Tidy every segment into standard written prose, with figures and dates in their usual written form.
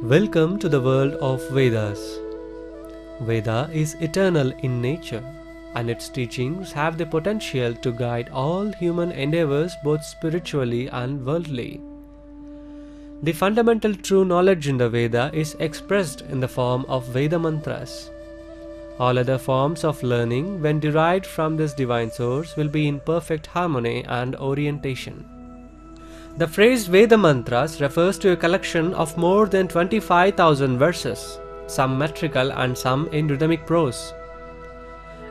Welcome to the world of Vedas. Veda is eternal in nature, and its teachings have the potential to guide all human endeavors both spiritually and worldly. The fundamental true knowledge in the Veda is expressed in the form of Veda Mantras. All other forms of learning, when derived from this divine source, will be in perfect harmony and orientation. The phrase Veda Mantras refers to a collection of more than 25,000 verses, some metrical and some in rhythmic prose.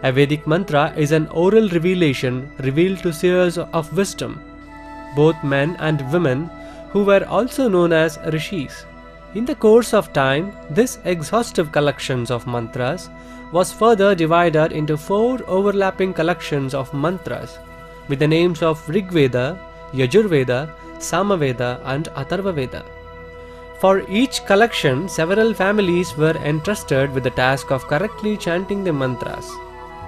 A Vedic mantra is an oral revelation revealed to seers of wisdom, both men and women, who were also known as rishis. In the course of time, this exhaustive collection of mantras was further divided into 4 overlapping collections of mantras with the names of Rigveda, Yajurveda, Samaveda and Atharva Veda. For each collection, several families were entrusted with the task of correctly chanting the mantras,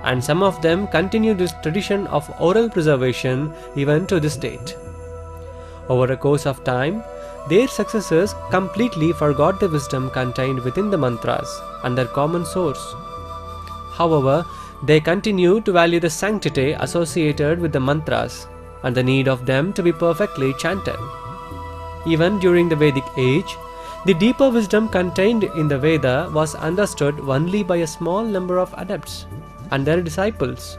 and some of them continue this tradition of oral preservation even to this date. Over a course of time, their successors completely forgot the wisdom contained within the mantras and their common source. However, they continue to value the sanctity associated with the mantras and the need of them to be perfectly chanted. Even during the Vedic age, the deeper wisdom contained in the Veda was understood only by a small number of adepts and their disciples.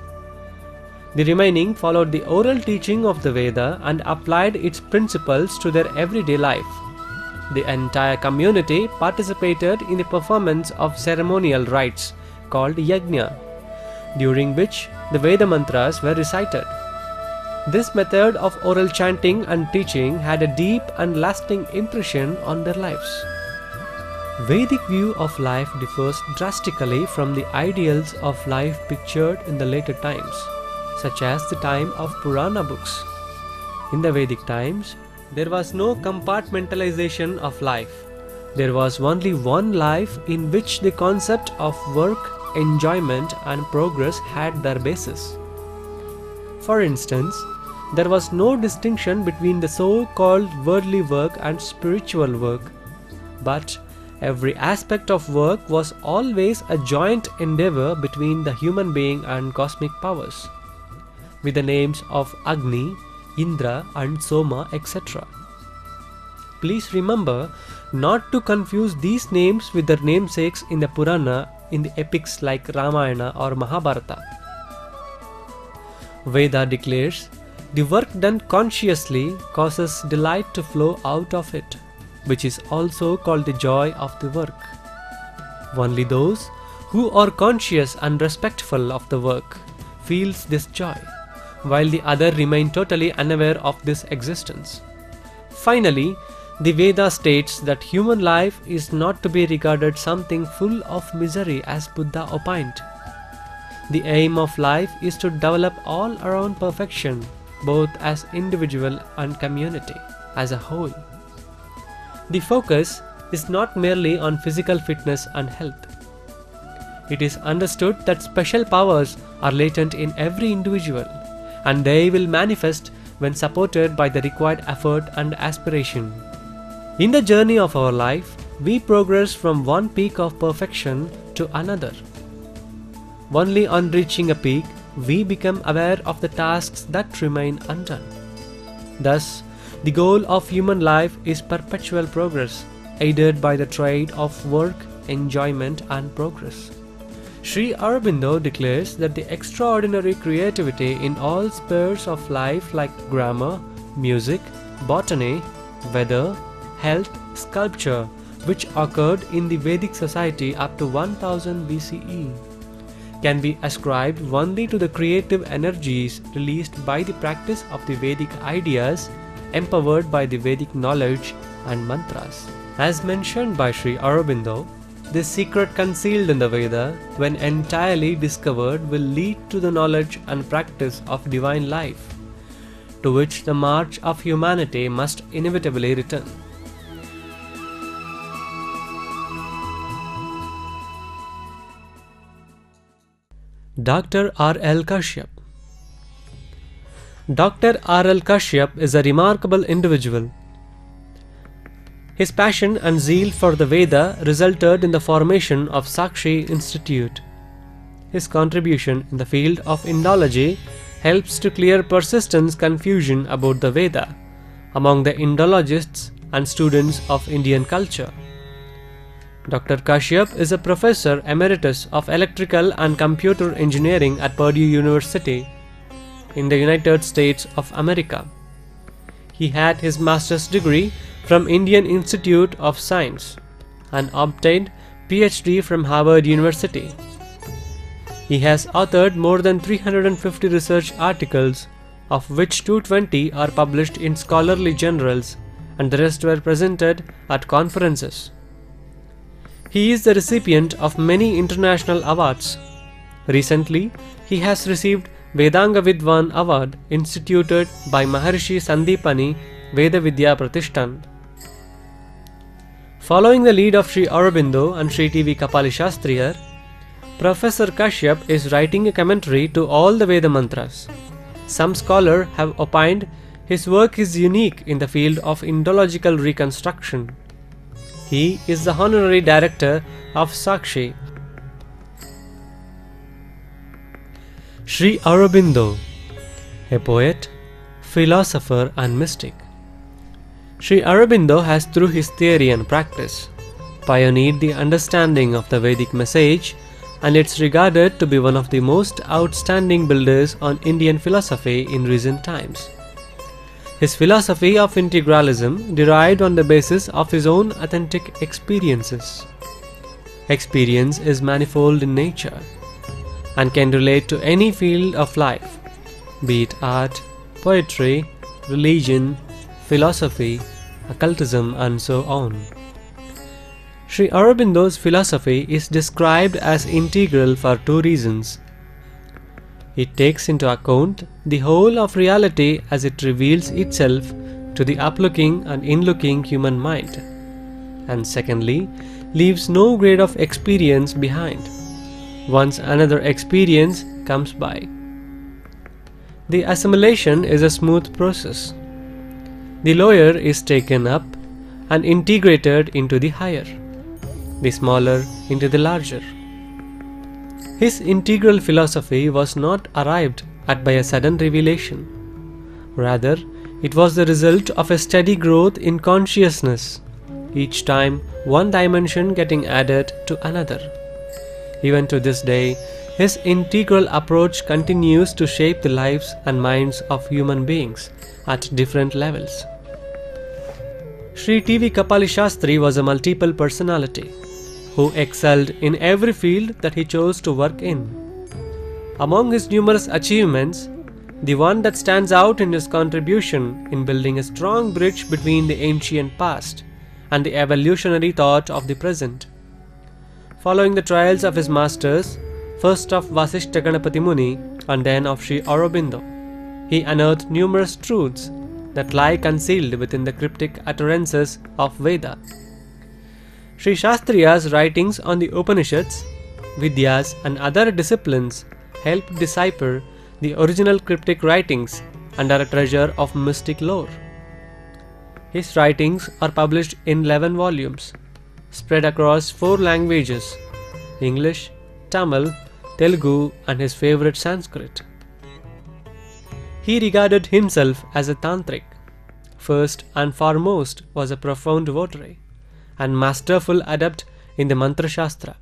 The remaining followed the oral teaching of the Veda and applied its principles to their everyday life. The entire community participated in the performance of ceremonial rites called yajna, during which the Veda mantras were recited. This method of oral chanting and teaching had a deep and lasting impression on their lives. Vedic view of life differs drastically from the ideals of life pictured in the later times, such as the time of Purana books. In the Vedic times, there was no compartmentalization of life. There was only one life in which the concept of work, enjoyment and progress had their basis. For instance, there was no distinction between the so-called worldly work and spiritual work, but every aspect of work was always a joint endeavor between the human being and cosmic powers, with the names of Agni, Indra and Soma, etc. Please remember not to confuse these names with their namesakes in the Purana in the epics like Ramayana or Mahabharata. Veda declares, the work done consciously causes delight to flow out of it, which is also called the joy of the work. Only those who are conscious and respectful of the work feels this joy, while the other remain totally unaware of this existence. Finally, the Veda states that human life is not to be regarded something full of misery as Buddha opined. The aim of life is to develop all around perfection, both as individual and community as a whole. The focus is not merely on physical fitness and health. It is understood that special powers are latent in every individual, and they will manifest when supported by the required effort and aspiration. In the journey of our life, we progress from one peak of perfection to another. Only on reaching a peak, we become aware of the tasks that remain undone. Thus, the goal of human life is perpetual progress, aided by the trade of work, enjoyment and progress. Sri Aurobindo declares that the extraordinary creativity in all spheres of life like grammar, music, botany, weather, health, sculpture, which occurred in the Vedic society up to 1000 BCE, can be ascribed only to the creative energies released by the practice of the Vedic ideas, empowered by the Vedic knowledge and mantras. As mentioned by Sri Aurobindo, this secret concealed in the Veda, when entirely discovered, will lead to the knowledge and practice of divine life, to which the march of humanity must inevitably return. Dr. R.L. Kashyap. Dr. R.L. Kashyap is a remarkable individual. His passion and zeal for the Veda resulted in the formation of SAKSHI Institute. His contribution in the field of Indology helps to clear persistent confusion about the Veda among the Indologists and students of Indian culture. Dr. Kashyap is a professor emeritus of electrical and computer engineering at Purdue University in the United States of America. He had his master's degree from Indian Institute of Science and obtained PhD from Harvard University. He has authored more than 350 research articles, of which 220 are published in scholarly journals and the rest were presented at conferences. He is the recipient of many international awards. Recently, he has received Vedanga Vidwan Award instituted by Maharishi Sandipani Veda Vidya Pratishthan. Following the lead of Sri Aurobindo and Sri T.V. Kapali Shastriya, Professor Kashyap is writing a commentary to all the Veda mantras. Some scholars have opined his work is unique in the field of Indological reconstruction. He is the honorary director of SAKSHI. Sri Aurobindo, a poet, philosopher and mystic. Sri Aurobindo has, through his theory and practice, pioneered the understanding of the Vedic message, and it's regarded to be one of the most outstanding builders on Indian philosophy in recent times. His philosophy of integralism derived on the basis of his own authentic experiences. Experience is manifold in nature and can relate to any field of life, be it art, poetry, religion, philosophy, occultism, and so on. Sri Aurobindo's philosophy is described as integral for two reasons. It takes into account the whole of reality as it reveals itself to the uplooking and inlooking human mind, and secondly, leaves no grade of experience behind, once another experience comes by. The assimilation is a smooth process. The lower is taken up and integrated into the higher, the smaller into the larger. His integral philosophy was not arrived at by a sudden revelation. Rather, it was the result of a steady growth in consciousness, each time one dimension getting added to another. Even to this day, his integral approach continues to shape the lives and minds of human beings at different levels. Sri T.V. Kapali Shastri was a multiple personality who excelled in every field that he chose to work in. Among his numerous achievements, the one that stands out in his contribution in building a strong bridge between the ancient past and the evolutionary thought of the present. Following the trials of his masters, first of Vasishtha Ganapati Muni and then of Sri Aurobindo, he unearthed numerous truths that lie concealed within the cryptic utterances of Veda. Sri Shastriya's writings on the Upanishads, Vidyas and other disciplines helped decipher the original cryptic writings and are a treasure of mystic lore. His writings are published in 11 volumes, spread across 4 languages: English, Tamil, Telugu and his favorite Sanskrit. He regarded himself as a tantric. First and foremost was a profound devotee and masterful adept in the Mantra Shastra.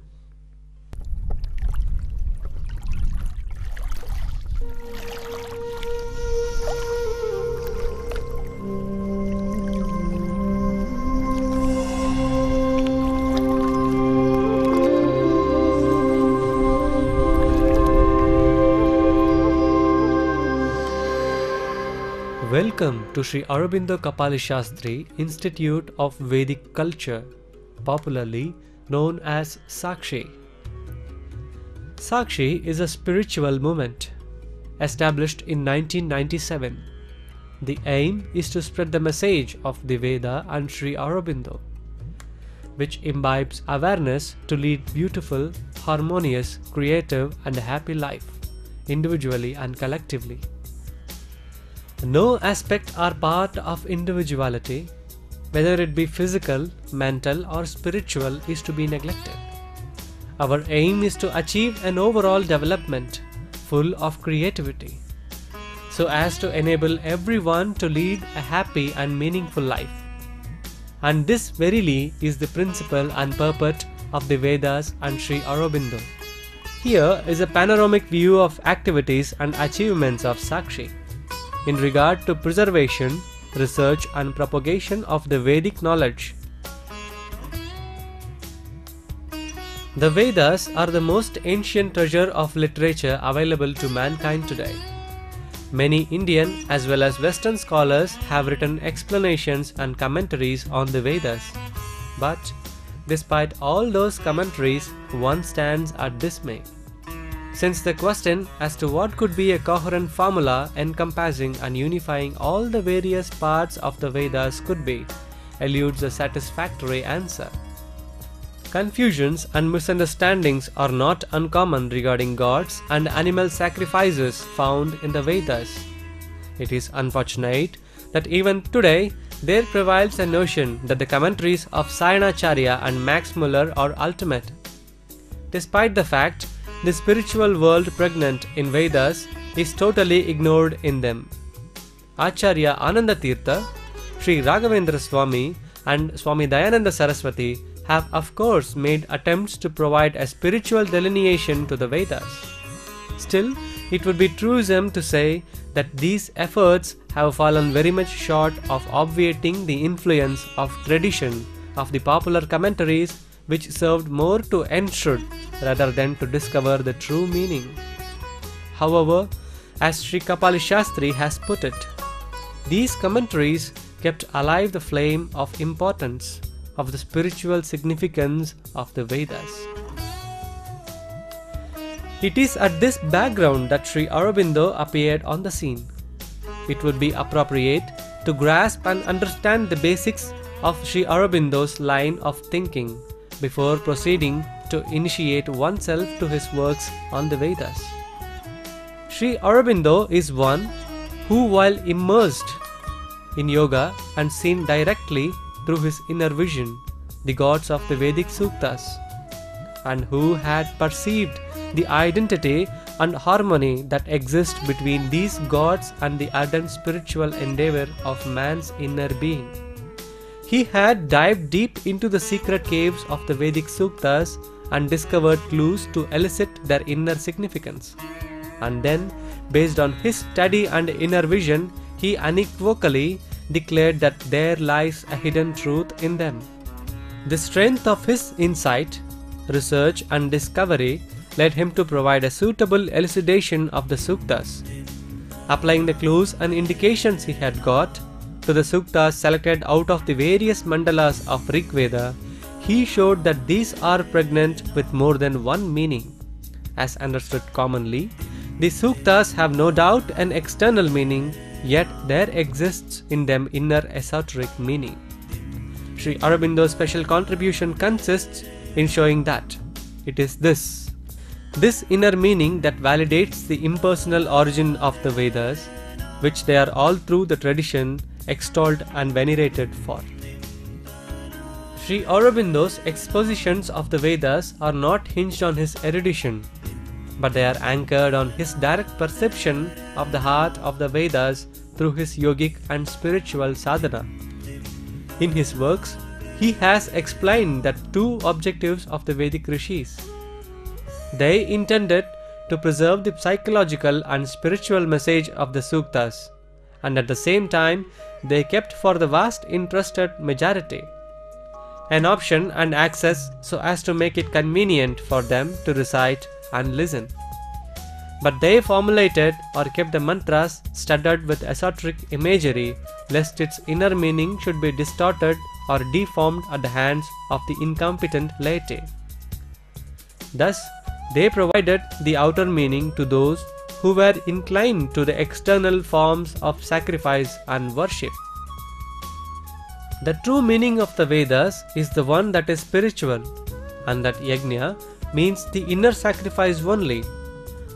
Welcome to Sri Aurobindo Kapali Shastri Institute of Vedic Culture, popularly known as SAKSHI. SAKSHI is a spiritual movement established in 1997. The aim is to spread the message of the Veda and Sri Aurobindo, which imbibes awareness to lead beautiful, harmonious, creative and a happy life, individually and collectively. No aspect or part of individuality, whether it be physical, mental, or spiritual, is to be neglected. Our aim is to achieve an overall development full of creativity, so as to enable everyone to lead a happy and meaningful life. And this verily is the principle and purport of the Vedas and Sri Aurobindo. Here is a panoramic view of activities and achievements of Sakshi in regard to preservation, research and propagation of the Vedic knowledge. The Vedas are the most ancient treasure of literature available to mankind today. Many Indian as well as Western scholars have written explanations and commentaries on the Vedas. But despite all those commentaries, one stands at dismay, since the question as to what could be a coherent formula encompassing and unifying all the various parts of the Vedas could be, eludes a satisfactory answer. Confusions and misunderstandings are not uncommon regarding gods and animal sacrifices found in the Vedas. It is unfortunate that even today there prevails a notion that the commentaries of Sayanacharya and Max Muller are ultimate, despite the fact the spiritual world pregnant in Vedas is totally ignored in them. Acharya Anandatirtha, Sri Raghavendra Swami and Swami Dayananda Saraswati have of course made attempts to provide a spiritual delineation to the Vedas. Still, it would be truism to say that these efforts have fallen very much short of obviating the influence of tradition of the popular commentaries, which served more to enshrine rather than to discover the true meaning. However, as Sri Kapali Shastry has put it, these commentaries kept alive the flame of importance of the spiritual significance of the Vedas. It is at this background that Sri Aurobindo appeared on the scene. It would be appropriate to grasp and understand the basics of Sri Aurobindo's line of thinking before proceeding to initiate oneself to his works on the Vedas. Sri Aurobindo is one who, while immersed in yoga and seen directly through his inner vision the gods of the Vedic Suktas, and who had perceived the identity and harmony that exists between these gods and the ardent spiritual endeavor of man's inner being. He had dived deep into the secret caves of the Vedic Suktas and discovered clues to elicit their inner significance. And then, based on his study and inner vision, he unequivocally declared that there lies a hidden truth in them. The strength of his insight, research and discovery led him to provide a suitable elucidation of the Suktas. Applying the clues and indications he had got to the Suktas selected out of the various mandalas of Rig Veda, he showed that these are pregnant with more than one meaning. As understood commonly, the Suktas have no doubt an external meaning, yet there exists in them inner esoteric meaning. Sri Aurobindo's special contribution consists in showing that it is this inner meaning that validates the impersonal origin of the Vedas, which they are all through the tradition extolled and venerated for. Sri Aurobindo's expositions of the Vedas are not hinged on his erudition, but they are anchored on his direct perception of the heart of the Vedas through his yogic and spiritual sadhana. In his works, he has explained that two objectives of the Vedic rishis. They intended to preserve the psychological and spiritual message of the Suktas, and at the same time they kept for the vast interested majority an option and access so as to make it convenient for them to recite and listen. But they formulated or kept the mantras studded with esoteric imagery, lest its inner meaning should be distorted or deformed at the hands of the incompetent laity. Thus, they provided the outer meaning to those who were inclined to the external forms of sacrifice and worship. The true meaning of the Vedas is the one that is spiritual, and that yajna means the inner sacrifice only.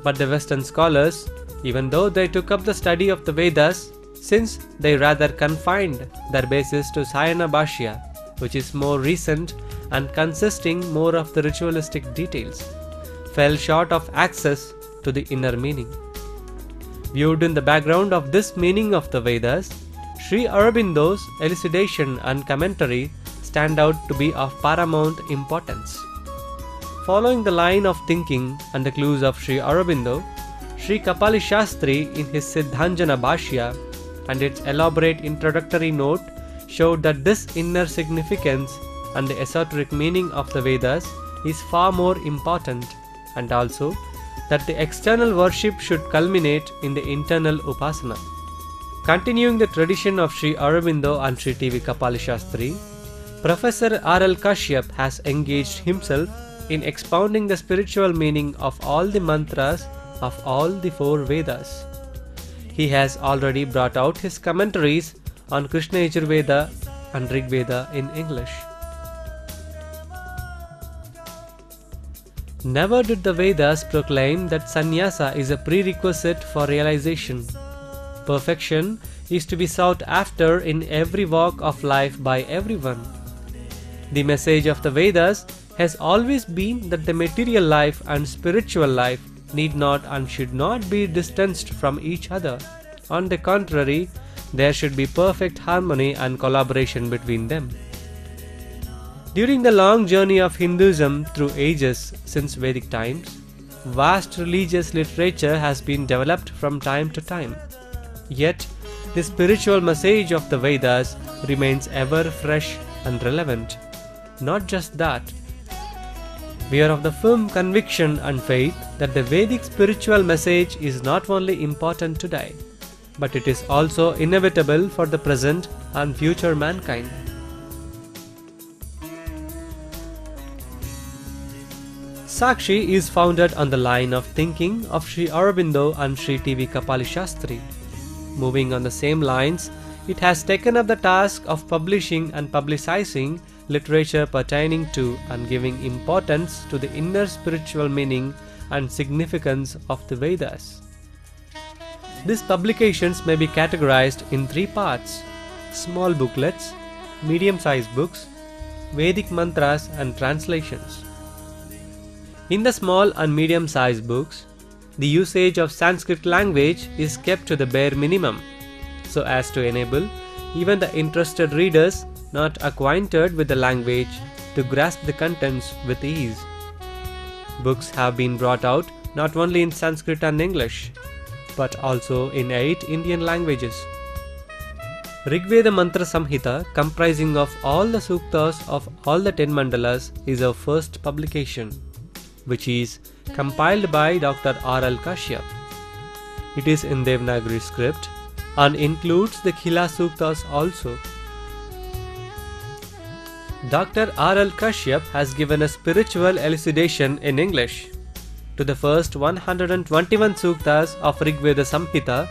But the Western scholars, even though they took up the study of the Vedas, since they rather confined their basis to Sayana Bhashya, which is more recent and consisting more of the ritualistic details, fell short of access to the inner meaning. Viewed in the background of this meaning of the Vedas, Sri Aurobindo's elucidation and commentary stand out to be of paramount importance. Following the line of thinking and the clues of Sri Aurobindo, Sri Kapali Shastry in his Siddhanjana Bhashya and its elaborate introductory note showed that this inner significance and the esoteric meaning of the Vedas is far more important, and also that the external worship should culminate in the internal upasana. Continuing the tradition of Sri Aurobindo and Sri T.V. Kapali Shastry, Professor R.L. Kashyap has engaged himself in expounding the spiritual meaning of all the mantras of all the 4 Vedas. He has already brought out his commentaries on Krishna Yajurveda and Rig Veda in English. Never did the Vedas proclaim that sannyasa is a prerequisite for realization. Perfection is to be sought after in every walk of life by everyone. The message of the Vedas has always been that the material life and spiritual life need not and should not be distanced from each other. On the contrary, there should be perfect harmony and collaboration between them. During the long journey of Hinduism through ages since Vedic times, vast religious literature has been developed from time to time. Yet, the spiritual message of the Vedas remains ever fresh and relevant. Not just that, we are of the firm conviction and faith that the Vedic spiritual message is not only important today, but it is also inevitable for the present and future mankind. Sakshi is founded on the line of thinking of Sri Aurobindo and Sri T.V. Kapali Shastry. Moving on the same lines, it has taken up the task of publishing and publicizing literature pertaining to and giving importance to the inner spiritual meaning and significance of the Vedas. These publications may be categorized in 3 parts: small booklets, medium-sized books, Vedic mantras and translations. In the small and medium-sized books, the usage of Sanskrit language is kept to the bare minimum, so as to enable even the interested readers not acquainted with the language to grasp the contents with ease. Books have been brought out not only in Sanskrit and English, but also in 8 Indian languages. Rig Veda Mantra Samhita, comprising of all the suktas of all the 10 mandalas, is our first publication, which is compiled by Dr. R.L. Kashyap. It is in Devanagari script and includes the Khila Suktas also. Dr. R.L. Kashyap has given a spiritual elucidation in English to the first 121 suktas of Rig Veda Samhita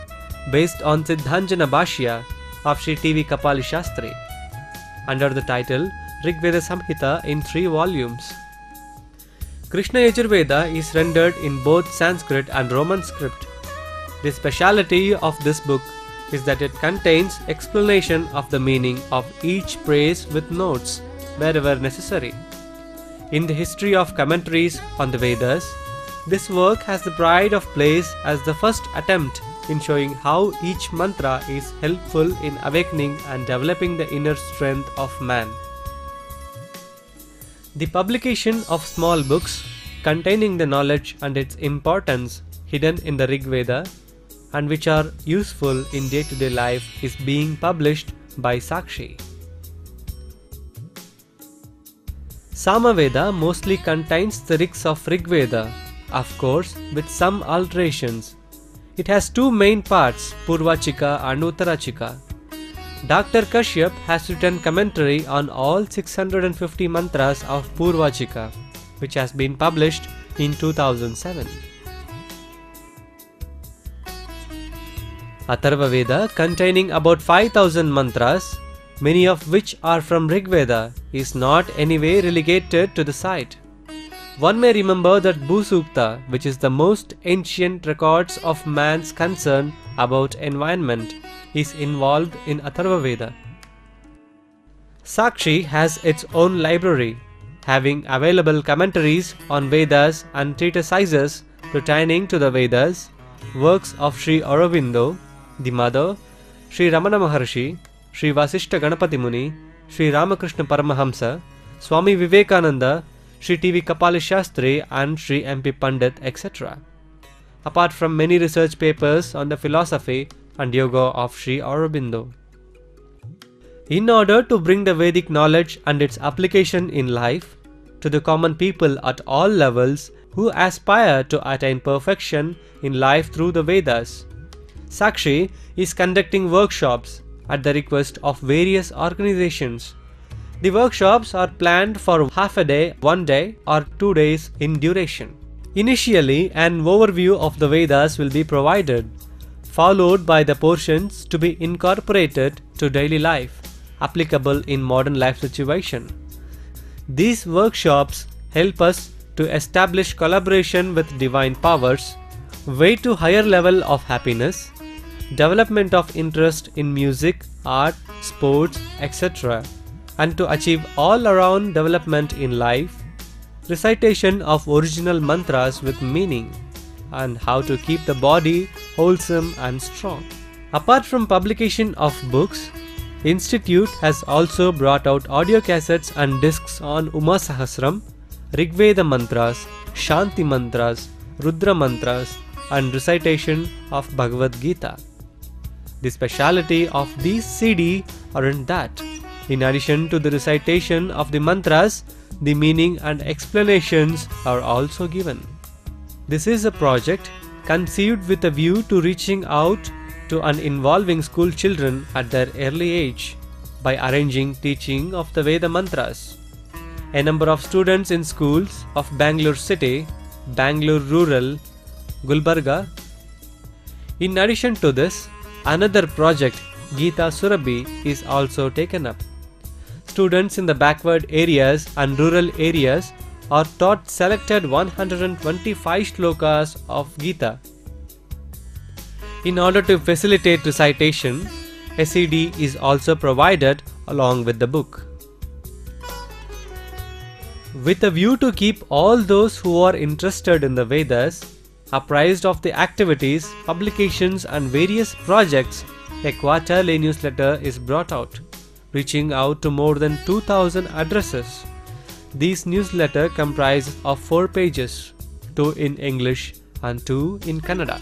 based on Siddhanjana Bhashya of Sri T.V. Kapali Shastry under the title Rig Veda Samhita in 3 volumes. Krishna Yajurveda is rendered in both Sanskrit and Roman script. The speciality of this book is that it contains explanation of the meaning of each phrase with notes wherever necessary. In the history of commentaries on the Vedas, this work has the pride of place as the first attempt in showing how each mantra is helpful in awakening and developing the inner strength of man. The publication of small books containing the knowledge and its importance hidden in the Rig Veda and which are useful in day-to-day life is being published by SAKSHI. Samaveda mostly contains the rigs of Rig Veda, of course with some alterations. It has 2 main parts, Purvachika and Uttarachika. Dr. Kashyap has written commentary on all 650 mantras of Purvachika, which has been published in 2007. Atharva Veda, containing about 5000 mantras, many of which are from Rig Veda, is not anyway relegated to the site. One may remember that Bhusukta, which is the most ancient records of man's concern about environment, is involved in Atharva Veda. Sakshi has its own library, having available commentaries on Vedas and treatises pertaining to the Vedas, works of Sri Aurobindo, the Mother, Sri Ramana Maharshi, Sri Vasishta Ganapati Muni, Sri Ramakrishna Paramahamsa, Swami Vivekananda, Sri T.V. Kapali Shastry and Sri M.P. Pandit, etc. Apart from many research papers on the philosophy and yoga of Sri Aurobindo. In order to bring the Vedic knowledge and its application in life to the common people at all levels who aspire to attain perfection in life through the Vedas, Sakshi is conducting workshops at the request of various organizations. The workshops are planned for half a day, 1 day or 2 days in duration. Initially, an overview of the Vedas will be provided, followed by the portions to be incorporated to daily life, applicable in modern life situation. These workshops help us to establish collaboration with divine powers, way to higher level of happiness, development of interest in music, art, sports, etc., and to achieve all-around development in life, recitation of original mantras with meaning, and how to keep the body wholesome and strong. Apart from publication of books, Institute has also brought out audio cassettes and discs on Uma Sahasram, Rigveda mantras, Shanti mantras, Rudra mantras, and recitation of Bhagavad Gita. The speciality of these CD aren't that. In addition to the recitation of the mantras, the meaning and explanations are also given. This is a project conceived with a view to reaching out to and involving school children at their early age by arranging teaching of the Veda mantras. A number of students in schools of Bangalore City, Bangalore Rural, Gulbarga. In addition to this, another project, Geeta Surabhi, is also taken up. Students in the backward areas and rural areas are taught selected 125 shlokas of Gita. In order to facilitate recitation, a CD is also provided along with the book. With a view to keep all those who are interested in the Vedas apprised of the activities, publications and various projects, a quarterly newsletter is brought out, reaching out to more than 2000 addresses. These newsletters comprise of 4 pages, 2 in English and 2 in Kannada.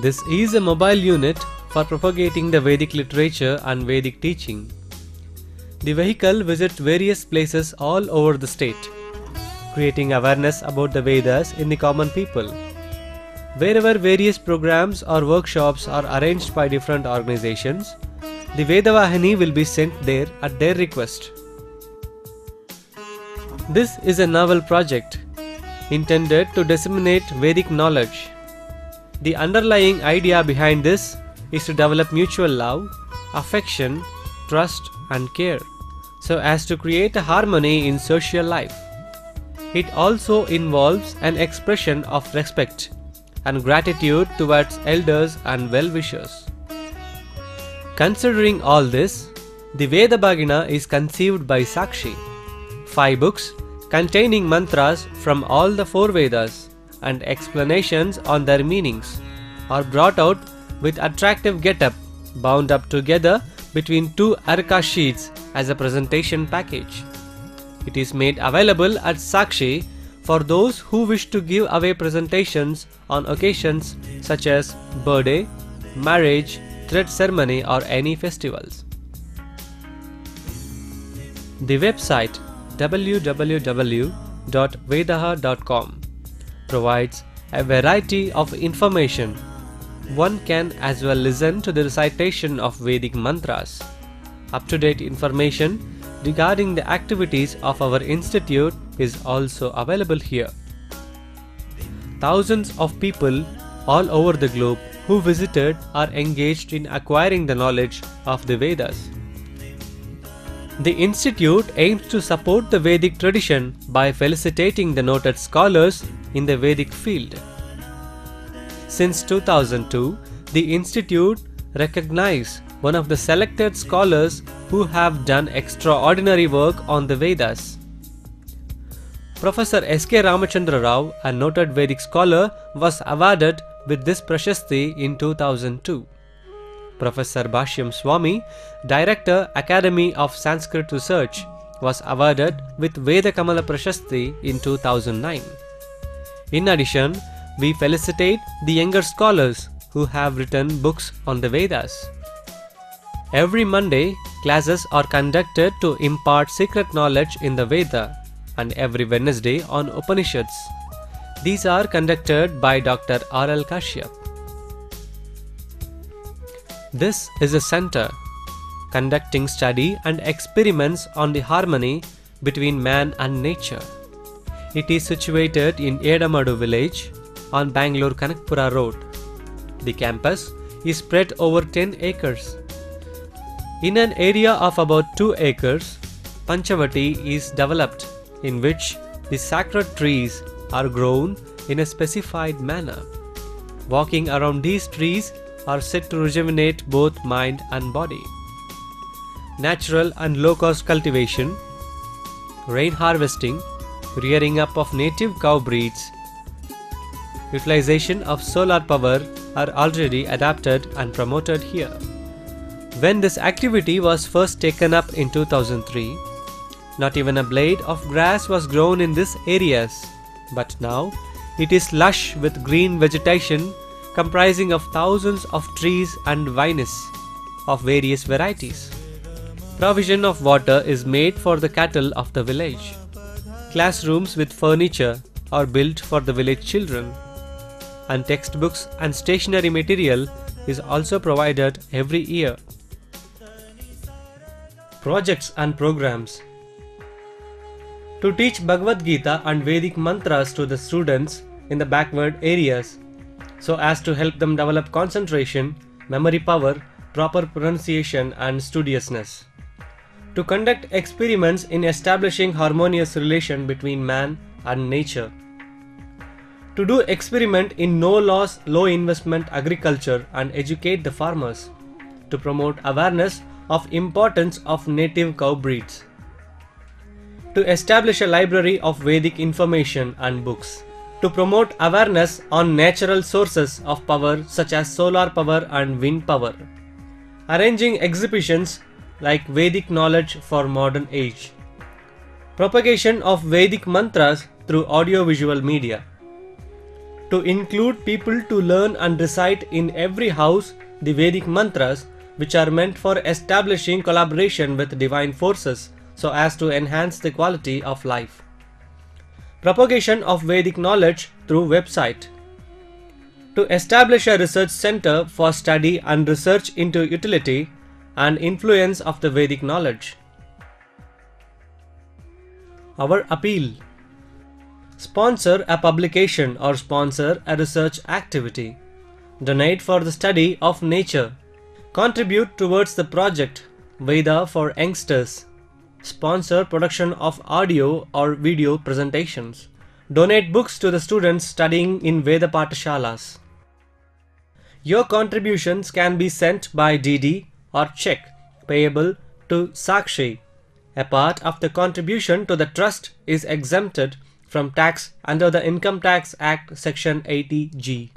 This is a mobile unit for propagating the Vedic literature and Vedic teaching. The vehicle visits various places all over the state, creating awareness about the Vedas in the common people. Wherever various programs or workshops are arranged by different organizations, the Vedavahini will be sent there at their request. This is a novel project intended to disseminate Vedic knowledge. The underlying idea behind this is to develop mutual love, affection, trust and care, so as to create a harmony in social life. It also involves an expression of respect and gratitude towards elders and well-wishers. Considering all this, the Veda Bhagina is conceived by Sakshi. 5 books containing mantras from all the 4 Vedas and explanations on their meanings are brought out with attractive get-up bound up together between 2 Arka sheets as a presentation package. It is made available at Sakshi for those who wish to give away presentations on occasions such as birthday, marriage, thread ceremony or any festivals. The website www.vedaha.com provides a variety of information. One can as well listen to the recitation of Vedic mantras. Up-to-date information regarding the activities of our institute is also available here. Thousands of people all over the globe who visited are engaged in acquiring the knowledge of the Vedas. The institute aims to support the Vedic tradition by felicitating the noted scholars in the Vedic field. Since 2002, the Institute recognized one of the selected scholars who have done extraordinary work on the Vedas. Professor S.K. Ramachandra Rao, a noted Vedic scholar, was awarded with this Prashasti in 2002. Professor Bhashyam Swami, Director, Academy of Sanskrit Research, was awarded with Veda Kamala Prashasti in 2009. In addition, we felicitate the younger scholars who have written books on the Vedas. Every Monday, classes are conducted to impart secret knowledge in the Veda, and every Wednesday on Upanishads. These are conducted by Dr. R.L. Kashyap. This is a center conducting study and experiments on the harmony between man and nature. It is situated in Edamadu village on Bangalore Kanakpura Road. The campus is spread over 10 acres. In an area of about 2 acres, Panchavati is developed, in which the sacred trees are grown in a specified manner. Walking around these trees are said to rejuvenate both mind and body. Natural and low-cost cultivation, rain harvesting, rearing up of native cow breeds, utilization of solar power are already adapted and promoted here. When this activity was first taken up in 2003, not even a blade of grass was grown in these areas, but now it is lush with green vegetation comprising of thousands of trees and vines of various varieties. Provision of water is made for the cattle of the village. Classrooms with furniture are built for the village children, and textbooks and stationery material is also provided every year. Projects and programs. To teach Bhagavad Gita and Vedic mantras to the students in the backward areas, so as to help them develop concentration, memory power, proper pronunciation and studiousness. To conduct experiments in establishing harmonious relation between man and nature. To do experiment in no loss, low investment agriculture and educate the farmers. To promote awareness of importance of native cow breeds. To establish a library of Vedic information and books. To promote awareness on natural sources of power such as solar power and wind power. Arranging exhibitions like Vedic knowledge for modern age. Propagation of Vedic mantras through audiovisual media. To include people to learn and recite in every house the Vedic mantras, which are meant for establishing collaboration with divine forces so as to enhance the quality of life. Propagation of Vedic knowledge through website. To establish a research center for study and research into utility and influence of the Vedic knowledge. Our appeal. Sponsor a publication or sponsor a research activity. Donate for the study of nature. Contribute towards the project Veda for Youngsters. Sponsor production of audio or video presentations. Donate books to the students studying in Veda Pathashalas. Your contributions can be sent by DD or check payable to SAKSHI. A part of the contribution to the trust is exempted from tax under the Income Tax Act Section 80G.